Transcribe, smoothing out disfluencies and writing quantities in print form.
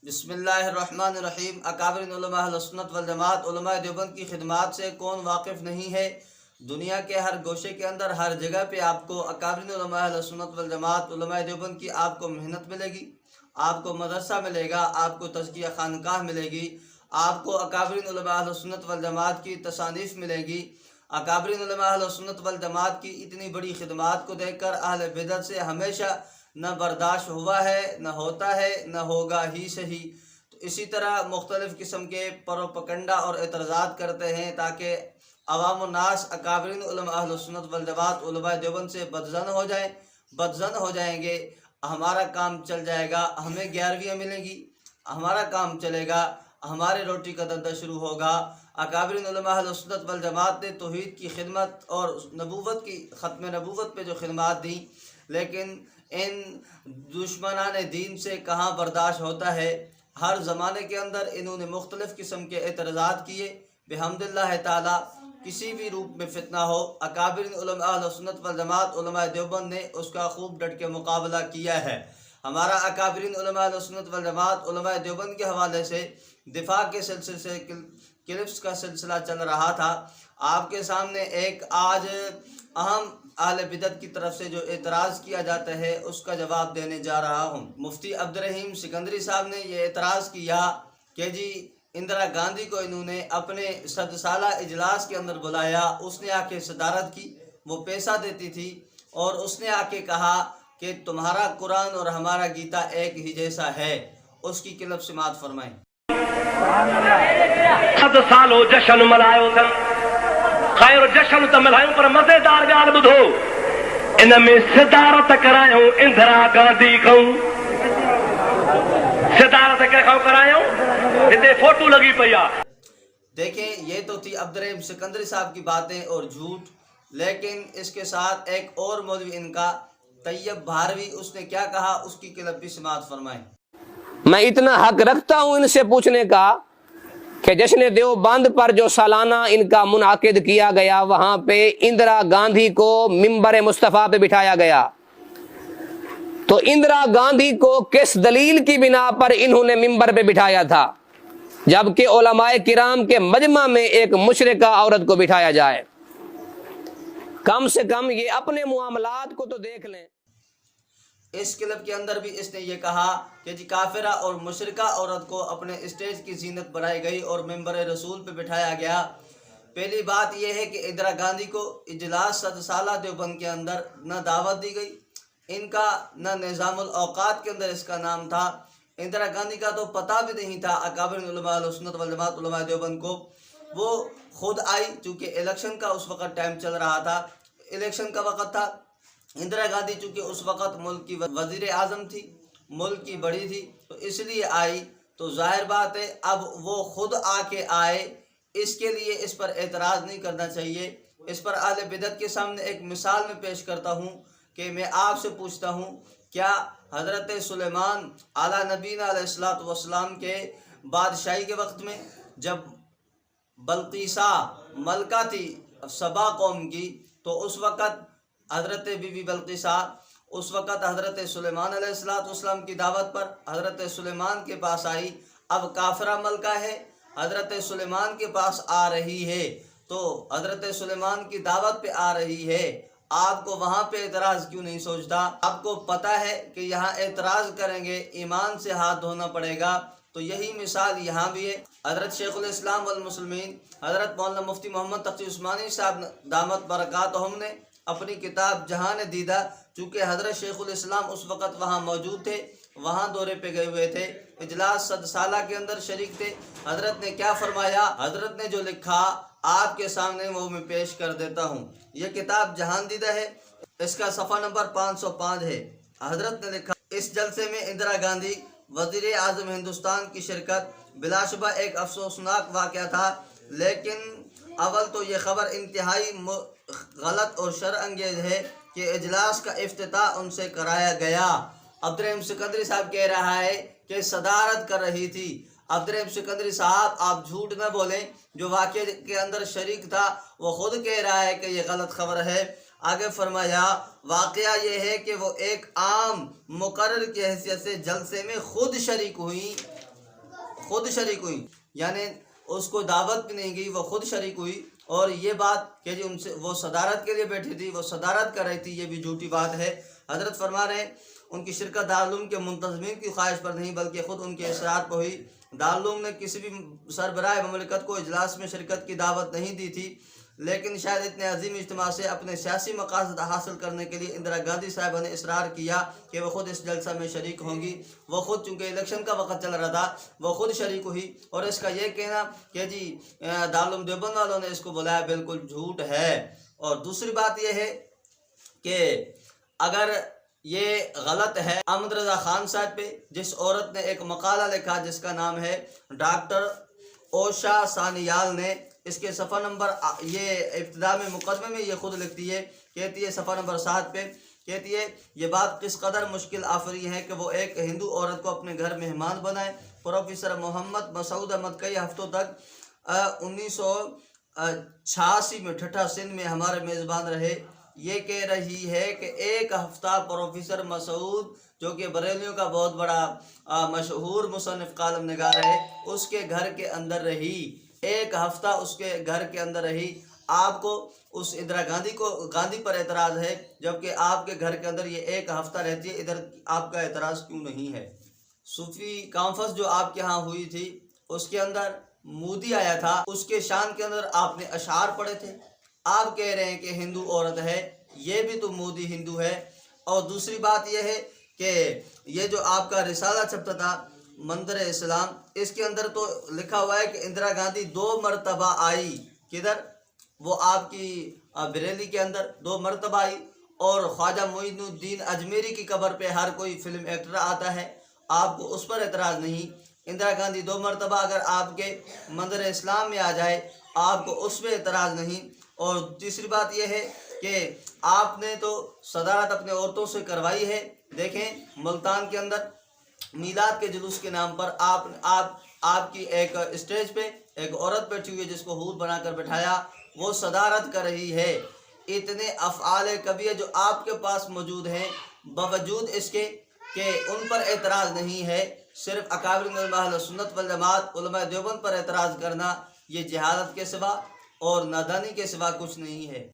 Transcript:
بسم اللہ الرحمن الرحیم۔ اکابرین علماء اہل سنت والجماعت علماء دیوبند کی خدمات سے کون واقف نہیں ہے؟ دنیا کے ہر گوشے کے اندر ہر جگہ پہ آپ کو اکابرین علماء اہل سنت والجماعت علماء دیوبند کی آپ کو محنت ملے گی، آپ کو مدرسہ ملے گا، آپ کو تزکیہ خانقاہ ملے گی، آپ کو اکابرین علماء اہل سنت والجماعت کی تصانیف ملے گی۔ اکابرین علماء اہل سنت والجماعت کی اتنی بڑی خدمات کو دیکھ کر اہل بدعت سے ہمیشہ نہ برداشت ہوا ہے، نہ ہوتا ہے، نہ ہوگا ہی صحیح۔ تو اسی طرح مختلف قسم کے پروپیگنڈا اور اعتراضات کرتے ہیں تاکہ عوام الناس اکابرین علماء اہل سنت والجماعت علماء دیوبند سے بدظن ہو جائیں گے۔ ہمارا کام چل جائے گا، ہمیں 11ویں ملیں گی، ہمارا کام چلے گا، ہمارے روٹی کا دھندا شروع ہوگا۔ اکابرین علماء اہل سنت والجماعت نے توحید کی خدمت اور نبوت کی ختم نبوت پہ جو خدمات دیں، لیکن ان دشمنان دین سے کہاں برداشت ہوتا ہے۔ ہر زمانے کے اندر انہوں نے مختلف قسم کے اعتراضات کیے، بحمد اللہ تعالی کسی بھی روپ میں فتنہ ہو، اکابرین علماء اہل سنت والجماعت علماء دیوبند نے اس کا خوب ڈٹ کے مقابلہ کیا ہے۔ ہمارا اکابرین علماء اہل سنت والجماعت علماء دیوبند کے حوالے سے دفاع کے سلسلے سے کلپس کا سلسلہ چل رہا تھا۔ آپ کے سامنے ایک آج اہم اہل بدعت کی طرف سے جو اعتراض کیا جاتا ہے اس کا جواب دینے جا رہا ہوں۔ مفتی عبدالرحیم سکندری صاحب نے یہ اعتراض کیا کہ جی اندرا گاندھی کو انہوں نے اپنے 100 سالہ اجلاس کے اندر بلایا، اس نے آ کے صدارت کی، وہ پیسہ دیتی تھی، اور اس نے آ کے کہا کہ تمہارا قرآن اور ہمارا گیتا ایک ہی جیسا ہے۔ اس کی کلپ سماعت فرمائیں۔ 100 سال ہو جشن ملائیو تھن، خیر جشن تو ملائیو پر مزیدار گال بدھو، ان میں صدارت کرایوں اندرا گاندھی کو، صدارت کرایوں اتنے فوٹو لگی پیا۔ دیکھیں یہ تو تھی عبدالرحیم سکندری صاحب کی باتیں اور جھوٹ، لیکن اس کے ساتھ ایک اور مولوی ان کا طیب بھاروی، اس نے کیا کہا اس کی کلپ بھی سماعت فرمائیں۔ میں اتنا حق رکھتا ہوں ان سے پوچھنے کا کہ جشن دیوبند پر جو سالانہ ان کا منعقد کیا گیا، وہاں پہ اندرا گاندھی کو ممبر مصطفیٰ پہ بٹھایا گیا، تو اندرا گاندھی کو کس دلیل کی بنا پر انہوں نے ممبر پہ بٹھایا تھا، جبکہ علماء کرام کے مجمع میں ایک مشرکہ عورت کو بٹھایا جائے؟ کم سے کم یہ اپنے معاملات کو تو دیکھ لیں۔ اس کلپ کے اندر بھی اس نے یہ کہا کہ جی کافرہ اور مشرکہ عورت کو اپنے اسٹیج کی زینت بنائی گئی اور ممبر رسول پہ بٹھایا گیا۔ پہلی بات یہ ہے کہ اندرا گاندھی کو اجلاس 100 سالہ دیوبند کے اندر نہ دعوت دی گئی، ان کا نہ نظام الاوقات کے اندر اس کا نام تھا۔ اندرا گاندھی کا تو پتہ بھی نہیں تھا اکابرین علماء اہل سنت والجماعت علماء دیوبند کو۔ وہ خود آئی، چونکہ الیکشن کا اس وقت ٹائم چل رہا تھا، الیکشن کا وقت تھا۔ اندرا گاندھی چونکہ اس وقت ملک کی وزیر اعظم تھی، ملک کی بڑی تھی، تو اس لیے آئی، تو ظاہر بات ہے اب وہ خود آ کے آئے، اس کے لیے اس پر اعتراض نہیں کرنا چاہیے۔ اس پر اہل بدعت کے سامنے ایک مثال میں پیش کرتا ہوں کہ میں آپ سے پوچھتا ہوں، کیا حضرت سلیمان اعلیٰ نبینا علیہ الصلوۃ والسلام کے بادشاہی کے وقت میں جب بلقیسہ ملکہ تھی سبا قوم کی، تو اس وقت حضرت بی بی بلقیسہ اس وقت حضرت سلیمان علیہ السلام کی دعوت پر حضرت سلیمان کے پاس آئی۔ اب کافرہ ملکہ ہے، حضرت سلیمان کے پاس آ رہی ہے، تو حضرت سلیمان کی دعوت پہ آ رہی ہے، آپ کو وہاں پہ اعتراض کیوں نہیں سوچتا؟ آپ کو پتہ ہے کہ یہاں اعتراض کریں گے ایمان سے ہاتھ دھونا پڑے گا، تو یہی مثال یہاں بھی ہے۔ حضرت شیخ الاسلام والمسلمین حضرت مولانا مفتی محمد تقی عثمانی صاحب دامت برکاتہم نے اپنی کتاب جہان دیدہ، چونکہ حضرت شیخ الاسلام اس وقت وہاں موجود تھے، وہاں دورے پہ گئے ہوئے تھے، اجلاس 100 سالہ کے اندر شریک تھے، حضرت نے کیا فرمایا، حضرت نے جو لکھا آپ کے سامنے وہ میں پیش کر دیتا ہوں۔ یہ کتاب جہان دیدہ ہے، اس کا صفحہ نمبر 505 ہے۔ حضرت نے لکھا، اس جلسے میں اندرا گاندھی وزیر اعظم ہندوستان کی شرکت بلا شبہ ایک افسوسناک واقعہ تھا، لیکن اول تو یہ خبر انتہائی غلط اور شر انگیز ہے کہ اجلاس کا افتتاح ان سے کرایا گیا۔ عبدالرحیم سکندری صاحب کہہ رہا ہے کہ صدارت کر رہی تھی۔ عبدالرحیم سکندری صاحب آپ جھوٹ نہ بولیں، جو واقعے کے اندر شریک تھا وہ خود کہہ رہا ہے کہ یہ غلط خبر ہے۔ آگے فرمایا، واقعہ یہ ہے کہ وہ ایک عام مقرر کی حیثیت سے جلسے میں خود شریک ہوئی، خود شریک ہوئی، یعنی اس کو دعوت بھی نہیں گئی، وہ خود شریک ہوئی. اور یہ بات کہ جی ان سے وہ صدارت کے لیے بیٹھی تھی، وہ صدارت کر رہی تھی، یہ بھی جھوٹی بات ہے. حضرت فرما رہے ہیں ان کی شرکت دارالعلوم کے منتظمین کی خواہش پر نہیں بلکہ خود ان کے اصرار پر ہوئی. دارالعلوم نے کسی بھی سربراہ مملکت کو اجلاس میں شرکت کی دعوت نہیں دی تھی، لیکن شاید اتنے عظیم اجتماع سے اپنے سیاسی مقاصد حاصل کرنے کے لیے اندرا گاندھی صاحبہ نے اصرار کیا کہ وہ خود اس جلسہ میں شریک ہوں گی. وہ خود، چونکہ الیکشن کا وقت چل رہا تھا، وہ خود شریک ہوئی. اور اس کا یہ کہنا کہ جی دارالعلوم دیوبند والوں نے اس کو بلایا، بالکل جھوٹ ہے. اور دوسری بات یہ ہے کہ اگر یہ غلط ہے احمد رضا خان صاحب پہ، جس عورت نے ایک مقالہ لکھا جس کا نام ہے ڈاکٹر اوشا سانیال نے، اس کے صفحہ نمبر، یہ ابتدا میں مقدمے میں یہ خود لکھتی ہے، کہتی ہے صفحہ نمبر 7 پہ، کہتی ہے یہ بات کس قدر مشکل آفری ہے کہ وہ ایک ہندو عورت کو اپنے گھر مہمان بنائے. پروفیسر محمد مسعود احمد کئی ہفتوں تک 1986 میں ٹھٹھا سندھ میں ہمارے میزبان رہے. یہ کہہ رہی ہے کہ ایک ہفتہ پروفیسر مسعود، جو کہ بریلیوں کا بہت بڑا مشہور مصنف کالم نگار ہے، اس کے گھر کے اندر رہی. ایک ہفتہ اس کے گھر کے اندر رہی. آپ کو اس اندرا گاندھی پر اعتراض ہے، جبکہ آپ کے گھر کے اندر یہ ایک ہفتہ رہتی ہے، ادھر آپ کا اعتراض کیوں نہیں ہے؟ صوفی کانفرنس جو آپ کے ہاں ہوئی تھی، اس کے اندر مودی آیا تھا، اس کے شان کے اندر آپ نے اشعار پڑھے تھے. آپ کہہ رہے ہیں کہ ہندو عورت ہے، یہ بھی تو مودی ہندو ہے. اور دوسری بات یہ ہے کہ یہ جو آپ کا رسالہ چھپتا تھا منظر اسلام، اس کے اندر تو لکھا ہوا ہے کہ اندرا گاندھی 2 مرتبہ آئی. کدھر؟ وہ آپ کی بریلی کے اندر 2 مرتبہ آئی. اور خواجہ معین الدین اجمیری کی قبر پہ ہر کوئی فلم ایکٹر آتا ہے، آپ کو اس پر اعتراض نہیں. اندرا گاندھی 2 مرتبہ اگر آپ کے منظر اسلام میں آ جائے، آپ کو اس پہ اعتراض نہیں. اور تیسری بات یہ ہے کہ آپ نے تو صدارت اپنے عورتوں سے کروائی ہے. دیکھیں ملتان کے اندر میلاد کے جلوس کے نام پر آپ کی ایک اسٹیج پہ ایک عورت بیٹھی ہوئی ہے جس کو حور بنا کر بٹھایا، وہ صدارت کر رہی ہے. اتنے افعال کبیرہ جو آپ کے پاس موجود ہیں، باوجود اس کے کہ ان پر اعتراض نہیں ہے. صرف اکابر علماء اہل سنت والجماعت علماء دیوبند پر اعتراض کرنا، یہ جہالت کے سوا اور نادانی کے سوا کچھ نہیں ہے.